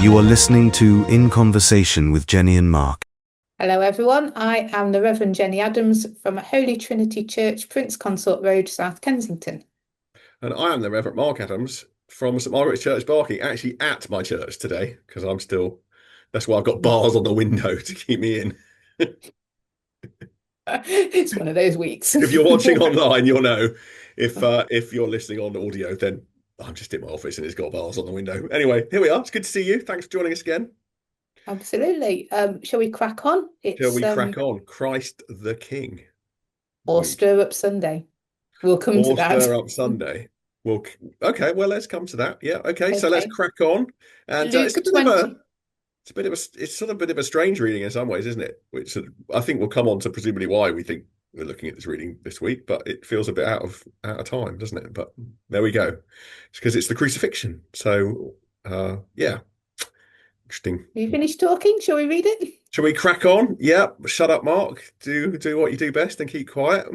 You are listening to In Conversation with Jennie and Mark. Hello, everyone. I am the Reverend Jenny Adams from Holy Trinity Church, Prince Consort Road, South Kensington. And I am the Reverend Mark Adams from St Margaret's Church, Barking, actually at my church today, because that's why I've got bars on the window to keep me in. It's one of those weeks. If you're watching online, you'll know. If you're listening on audio, then I'm just in my office and it's got bars on the window. Anyway, here we are. It's good to see you. Thanks for joining us again. Absolutely. Shall we crack on? Shall we crack on? Christ the King. Or Stir Up Sunday. We'll come to Or that. Stir Up Sunday. Okay, well, let's come to that. Yeah, okay. So let's Okay. crack on. And Luke 20. it's sort of a bit of a strange reading in some ways, isn't it? Which I think we'll come on to presumably why we think we're looking at this reading this week, but it feels a bit out of time, doesn't it? But there we go. It's because it's the crucifixion. So yeah, interesting. You finished talking? Shall we read it? Shall we crack on? Yeah. Shut up, Mark. Do what you do best and keep quiet.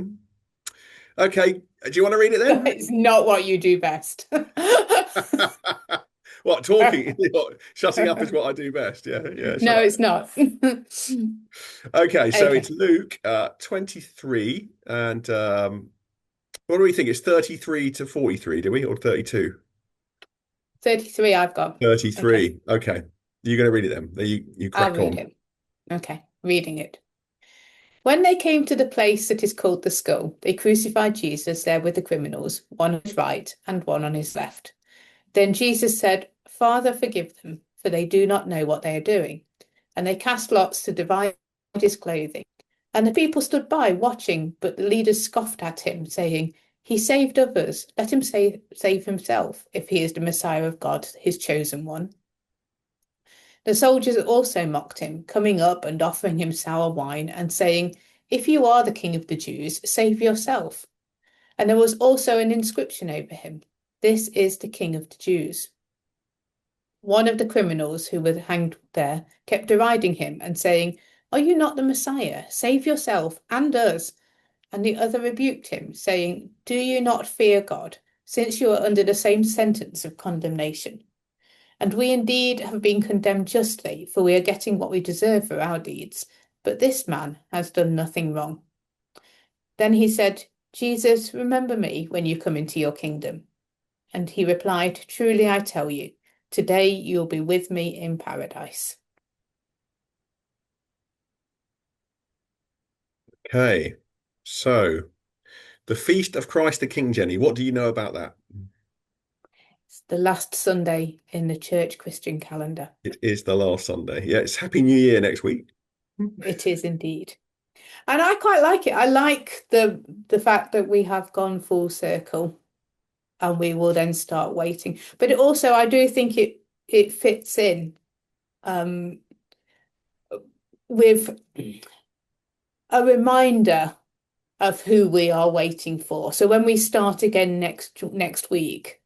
Okay. Do you want to read it then? It's not what you do best. What, talking? Shutting up is what I do best. Yeah, yeah. No, it's not. Okay, so Okay. it's Luke 23, and what do we think? It's 33 to 43, do we? Or 32? 33 I've got. 33. Okay. You're going to read it then. You I'll crack read on. it. Okay, reading it. When they came to the place that is called the Skull, they crucified Jesus there with the criminals, one on his right and one on his left. Then Jesus said, Father, forgive them, for they do not know what they are doing. And they cast lots to divide his clothing. And the people stood by watching, but the leaders scoffed at him, saying, He saved others. Let him save himself, if he is the Messiah of God, his chosen one. The soldiers also mocked him, coming up and offering him sour wine and saying, If you are the king of the Jews, save yourself. And there was also an inscription over him, This is the King of the Jews. One of the criminals who were hanged there kept deriding him and saying, Are you not the Messiah? Save yourself and us. And the other rebuked him, saying, Do you not fear God, since you are under the same sentence of condemnation? And we indeed have been condemned justly, for we are getting what we deserve for our deeds. But this man has done nothing wrong. Then he said, Jesus, remember me when you come into your kingdom. And he replied, Truly I tell you, today you'll be with me in paradise. Okay. So the Feast of Christ the King, Jenny. What do you know about that? It's the last Sunday in the church Christian calendar. It is the last Sunday. Yeah, it's Happy New Year next week. It is indeed. And I quite like it. I like the fact that we have gone full circle and we will then start waiting. But it also, I do think it fits in with a reminder of who we are waiting for. So when we start again next week,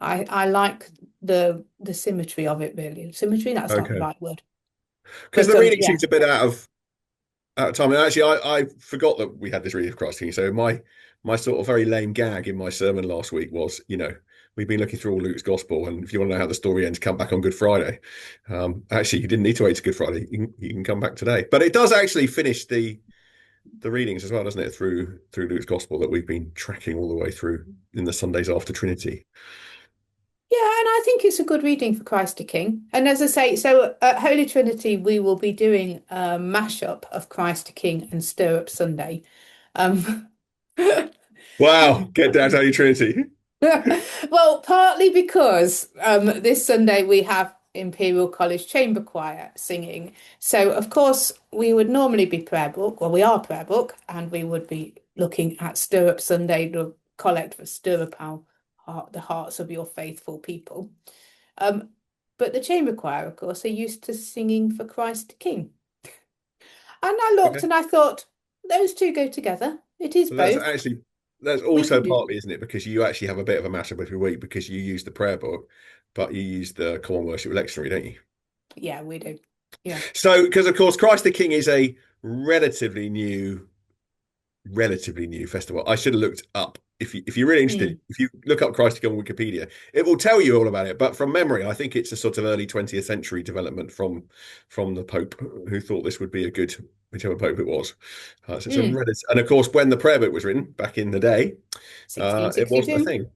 I like the symmetry of it, really. Symmetry, that's not the Okay. right word. Because But the reading yeah. seems a bit out of time. And actually, I forgot that we had this reading of Christ King. So my sort of very lame gag in my sermon last week was, we've been looking through all Luke's gospel, and if you want to know how the story ends, come back on Good Friday. Actually, you didn't need to wait to Good Friday. You can come back today. But it does actually finish the readings as well, doesn't it, through Luke's gospel that we've been tracking all the way through in the Sundays after Trinity. Yeah, and I think it's a good reading for Christ the King. And as I say, so at Holy Trinity, we will be doing a mashup of Christ the King and Stir Up Sunday. Um, Wow, get down to Holy Trinity. well, partly because this Sunday we have Imperial College Chamber Choir singing. So, of course, we would normally be prayer book, well, we are prayer book, and we would be looking at Stir Up Sunday, the collect for Stir Up Our Heart, the hearts of your faithful people. But the chamber choir, of course, are used to singing for Christ the King. And I looked Okay. and I thought, those two go together. It is So both. that's We also can do. partly, isn't it? Because you actually have a bit of a mashup every week because you use the prayer book, but you use the Common Worship Lectionary, don't you? Yeah, we do. Yeah. So, because of course, Christ the King is a relatively new festival. I should have looked up if you're really interested, if you look up Christ the King on Wikipedia, it will tell you all about it. But from memory, I think it's a sort of early 20th century development from the Pope, who thought this would be a good, whichever Pope it was. So it's a and of course, when the prayer book was written back in the day, it wasn't a 1662. thing.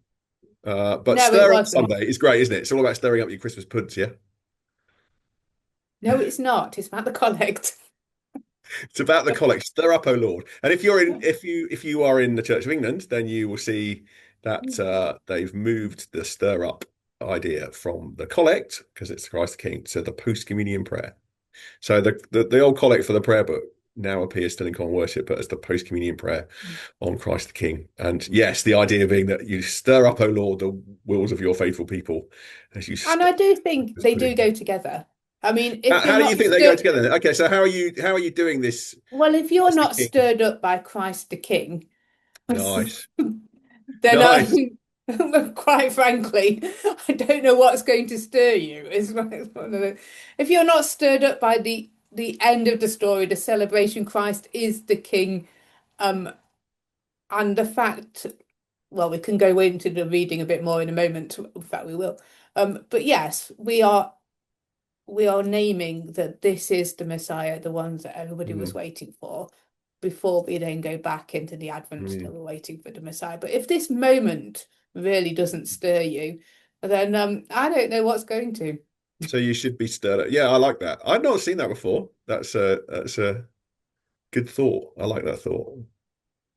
But No, it Stir Up wasn't. Sunday is great, isn't it? It's all about stirring up your Christmas puds, yeah. No, it's not. It's about the collect. It's about the collect. Stir up, O Lord. And if you're in, if you are in the Church of England, then you will see that they've moved the stir up idea from the collect, because it's Christ the King, to the post communion prayer. So the old collect for the prayer book now appears still in common worship, but as the post communion prayer on Christ the King. And yes, the idea being that you stir up, O Lord, the wills of your faithful people as you. And I do think they do go together. I mean, if you're How do you not think they go together then? Okay, so how are you doing this? well, if you're Christ the not King? stirred up by Christ the King, Nice. then Nice. quite frankly, I don't know what's going to stir you. If you're not stirred up by the end of the story, the celebration, Christ is the King, and the fact, well, we can go into the reading a bit more in a moment. In fact, we will. But yes, we are naming that this is the Messiah, the ones that everybody was waiting for, before we then go back into the Advent that we're waiting for the Messiah. But if this moment really doesn't stir you, then I don't know what's going to. So you should be stirred up. Yeah, I like that. I've not seen that before. That's a good thought. I like that thought.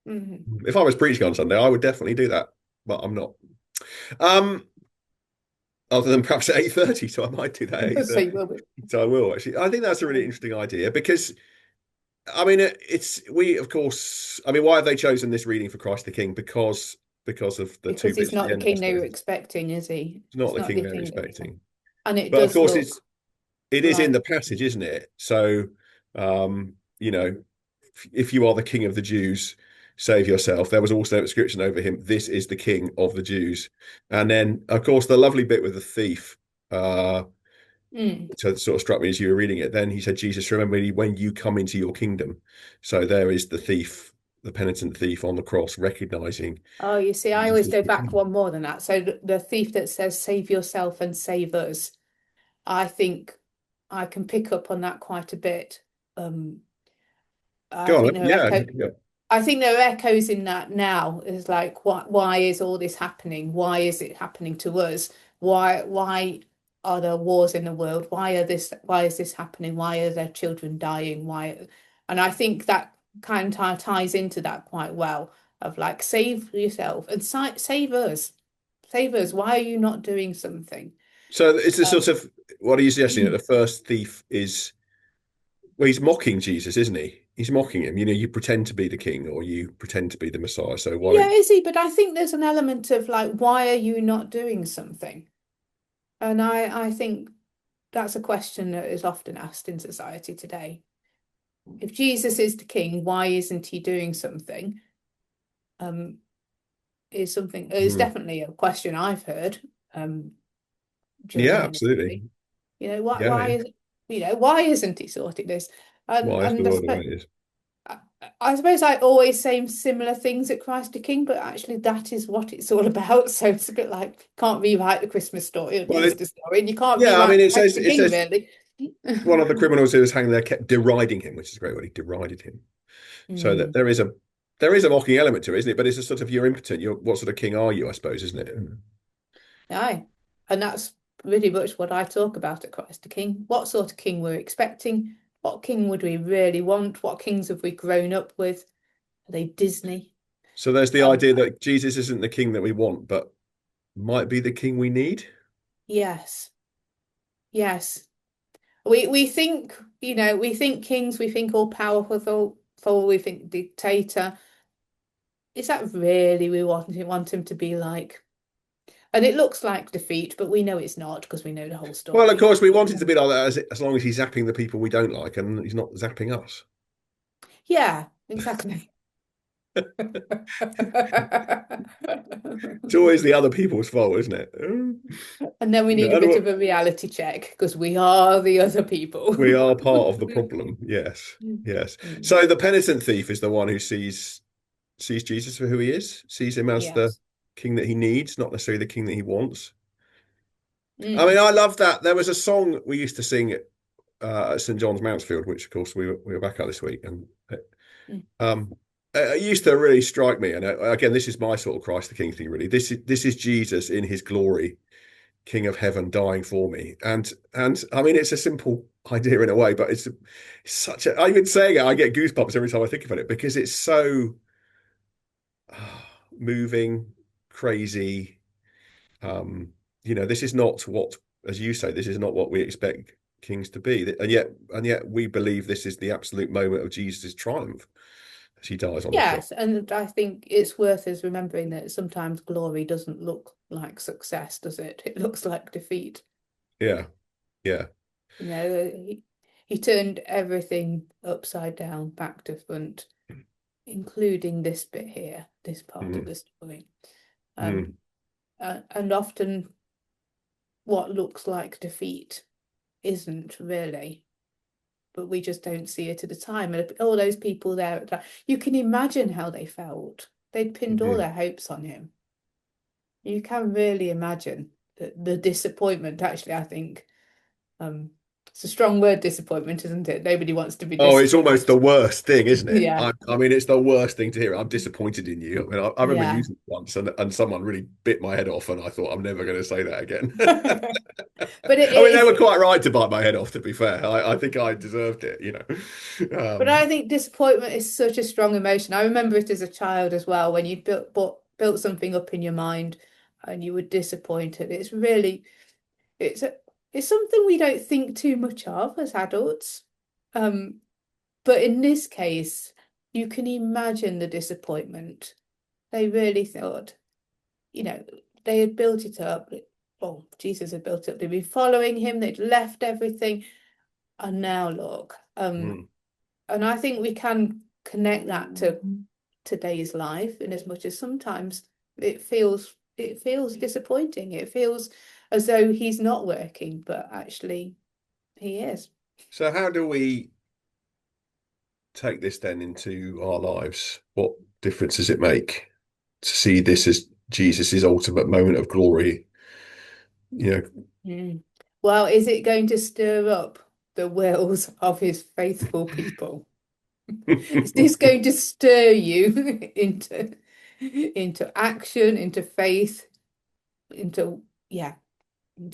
If I was preaching on Sunday, I would definitely do that, but I'm not. Other than perhaps at 8:30, so I might do that at 8:30. So you will be. So I will actually. I think that's a really interesting idea because, I mean, of course. I mean, why have they chosen this reading for Christ the King? Because of the two Because he's bits at not the the end, I king they were suppose. expecting, is he? It's not It's the not king the they're king expecting. and it But of does course, look it is in like the passage, isn't it? So, you know, if you are the king of the Jews, save yourself. There was also an inscription over him, "This is the king of the Jews." And then, of course, the lovely bit with the thief, so it sort of struck me as you were reading it. Then he said, "Jesus, remember me when you come into your kingdom." So there is the thief, the penitent thief on the cross, recognizing. Oh, you see, I always Jesus go the back king. one more than that. So the thief that says, "Save yourself and save us," I think I can pick up on that quite a bit. I Go think on. there are Yeah. echo I think there are echoes in that now. Is like, why is all this happening? Why is it happening to us? Why are there wars in the world? Why is this happening? Why are there children dying? Why? And I think that kind of ties into that quite well, of like, save yourself and save us. Save us. Why are you not doing something? So it's a sort of, what are you suggesting, that the first thief is, well, he's mocking Jesus, isn't he? He's mocking him. You know, you pretend to be the king or you pretend to be the Messiah. So why Yeah, don't is he? But I think there's an element of like, why are you not doing something? And I think that's a question that is often asked in society today. If Jesus is the king, why isn't he doing something? Is you? definitely a question I've heard during Yeah, my absolutely. ministry. You know, Yeah, yeah. why isn't he sorting this? Why is the And world the way it is? I suppose I always say similar things at Christ the King, but actually that is what it's all about. So it's a bit like, can't rewrite the Christmas story or the Well, Easter story, and you can't yeah, I mean, rewrite Christ the it King, says really. one of the criminals who was hanging there kept deriding him, which is a great word. He derided him. So that there is a mocking element to it, isn't it? But it's a sort of, you're impotent. What sort of king are you, I suppose, isn't it? Aye. And that's really much what I talk about at Christ the King. What sort of king we're expecting? What king would we really want? What kings have we grown up with? Are they Disney? So there's the idea that Jesus isn't the king that we want, but might be the king we need. Yes. Yes. We think, we think kings, we think all powerful, we think dictator. Is that really we want him to be like? And it looks like defeat, but we know it's not because we know the whole Well, of story. course, we want it to be like that as long as he's zapping the people we don't like and he's not zapping us. Yeah, exactly. It's always the other people's fault, isn't it? And then we need a bit of a reality check because we are the other people. We are part of the problem. Yes. Yes. Mm. So the penitent thief is the one who sees sees Jesus for who he is, sees him as the Yes. king that he needs, not necessarily the king that he wants. I Mm. mean, I love that. There was a song we used to sing at St John's Mountsfield, which of course we were back at this week, and Mm. it used to really strike me. And again, this is my sort of Christ the King thing, really. This is Jesus in his glory, King of Heaven, dying for me. And I mean, it's a simple idea in a way, but it's such a. I've been saying it. I get goosebumps every time I think about it because it's so moving, crazy. This is not what, as you say, this is not what we expect kings to be, and yet we believe this is the absolute moment of Jesus' triumph as he dies on the cross. Yes, and I think it's worth us remembering that sometimes glory doesn't look like success, does it? It looks like defeat. Yeah, yeah. He turned everything upside down, back to front, including this bit here, this part of the story. And often what looks like defeat isn't really, but we just don't see it at the time. And all those people there, you can imagine how they felt. They'd pinned all their hopes on him. You can really imagine the disappointment. Actually, I think it's a strong word, disappointment, isn't it? Nobody wants to be Oh, it's disappointed. almost the worst thing, isn't it? Yeah. I mean, it's the worst thing to hear. I'm disappointed in you. I mean, I remember Yeah. using it once, and someone really bit my head off, and I thought I'm never going to say that again. But I mean, they were quite right to bite my head off. To be fair, I think I deserved it. But I think disappointment is such a strong emotion. I remember it as a child as well, when you built something up in your mind and you were disappointed. It's really, it's something we don't think too much of as adults. But in this case, you can imagine the disappointment. They really thought, they had built it up. Well, Jesus had built it up. They'd been following him. They'd left everything. And now look. And I think we can connect that to today's life, in as much as sometimes it feels disappointing. It feels as though he's not working, but actually he is. So how do we take this then into our lives? What difference does it make to see this as Jesus's ultimate moment of glory? Well, is it going to stir up the wills of his faithful people? Is this going to stir you into action, into faith, into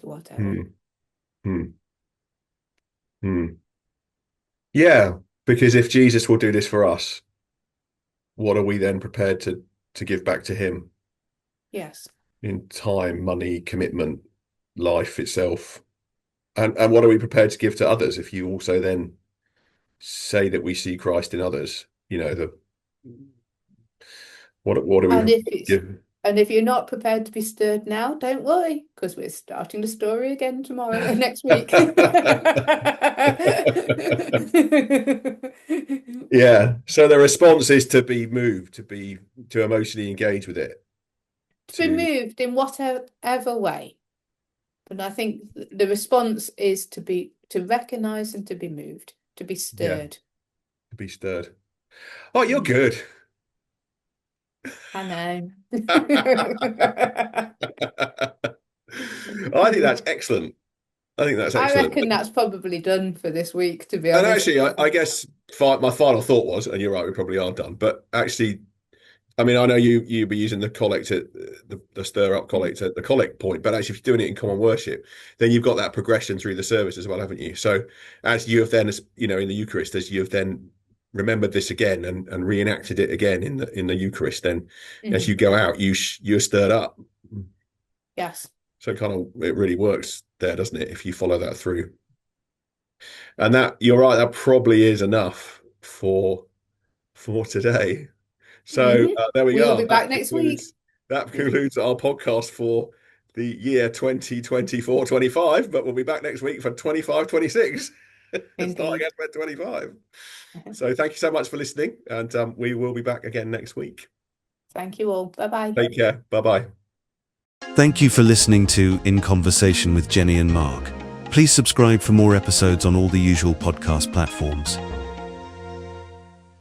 whatever? Yeah, because if Jesus will do this for us, what are we then prepared to give back to him? Yes. In time, money, commitment, life itself. And what are we prepared to give to others if you also then say that we see Christ in others? What are we give? And if you're not prepared to be stirred now, don't worry, because we're starting the story again tomorrow, next week. Yeah. So the response is to be moved, to emotionally engage with it. To be moved in whatever way. But I think the response is to recognize and to be moved, to be stirred. Yeah, to be stirred. Oh, you're good. I know. I think that's excellent. I reckon that's probably done for this week, to be honest. And actually, I guess my final thought was, and you're right, we probably are done. But actually, I mean, I know you'll be using the collect at the stir up collect at the collect point, but actually, if you're doing it in common worship, then you've got that progression through the service as well, haven't you? So as you have then, in the Eucharist, as you have then remembered this again and reenacted it again in the Eucharist, then as you go out, you're stirred up. Yes. So it really works there, doesn't it? If you follow that through, and that you're right, that probably is enough for today. So there we go. We'll be back next week. That concludes our podcast for the year 2024-25, but we'll be back next week for 25-26. Starting at 25. So thank you so much for listening, and we will be back again next week. Thank you all. Bye-bye. Take care. Bye-bye. Thank you for listening to In Conversation with Jennie and Mark. Please subscribe for more episodes on all the usual podcast platforms.